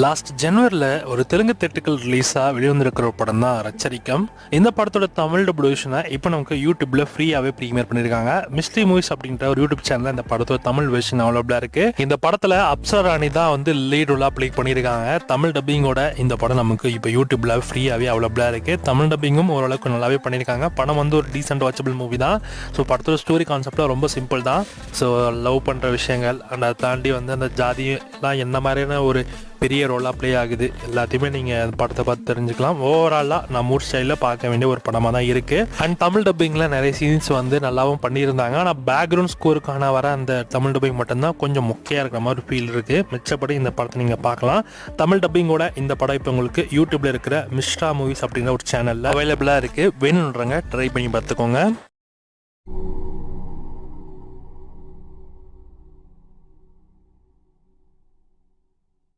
Last ஜனவரியில் ஒரு தெலுங்கு தேட்டர்கள் ரிலீஸாக வெளிவந்திருக்கிற ஒரு படம் தான் ரச்சரிக்கம். இந்த படத்தோட தமிழ் டபுளேஷனை இப்போ நமக்கு யூடியூப்ல ஃப்ரீயாகவே ப்ரீமியர் பண்ணியிருக்காங்க. மிஸ்ட்ரி மூவிஸ் அப்படின்ற ஒரு யூடியூப் சேனலில் இந்த படத்தோட தமிழ் வெர்ஷன் அவைலபிளாக இருக்கு. இந்த படத்தில் அப்சரா ராணி தான் வந்து லீட் ரோலாக ப்ளே பண்ணியிருக்காங்க. தமிழ் டப்பிங்கோட இந்த படம் நமக்கு இப்போ யூடியூப்ல ஃப்ரீயாகவே அவைலபிளாக இருக்கு. தமிழ் டப்பிங்கும் ஓரளவுக்கு நல்லாவே பண்ணியிருக்காங்க. படம் வந்து ஒரு டீசென்ட் வாட்சபிள் மூவி தான். ஸோ படத்தோட ஸ்டோரி கான்செப்ட்லாம் ரொம்ப சிம்பிள் தான். ஸோ லவ் பண்ணுற விஷயங்கள் அண்ட் அதை தாண்டி வந்து அந்த ஜாதியெல்லாம் என்ன மாதிரியான ஒரு பெரிய ரோலாக ப்ளே ஆகுது எல்லாத்தையுமே நீங்கள் அந்த படத்தை பார்த்து தெரிஞ்சுக்கலாம். ஓவராலாக நம்ம ஊர் ஸ்டைலில் பார்க்க வேண்டிய ஒரு படமாக தான் இருக்குது. அண்ட் தமிழ் டப்பிங்கில் நிறைய சீன்ஸ் வந்து நல்லாவும் பண்ணியிருந்தாங்க. ஆனால் பேக்ரவுண்ட் ஸ்கோருக்கான வர அந்த தமிழ் டப்பிங் மட்டும்தான் கொஞ்சம் மொக்கையாக இருக்கிற மாதிரி ஃபீல் இருக்குது. மிச்சப்படி இந்த படத்தை நீங்கள் பார்க்கலாம். தமிழ் டப்பிங்கோட இந்த படம் இப்போ உங்களுக்கு யூடியூப்பில் இருக்கிற மிஸ்ட்ரா மூவிஸ் அப்படிங்கிற ஒரு சேனலில் அவைலபிளாக இருக்குது. வேணுன்றங்க ட்ரை பண்ணி பார்த்துக்கோங்க.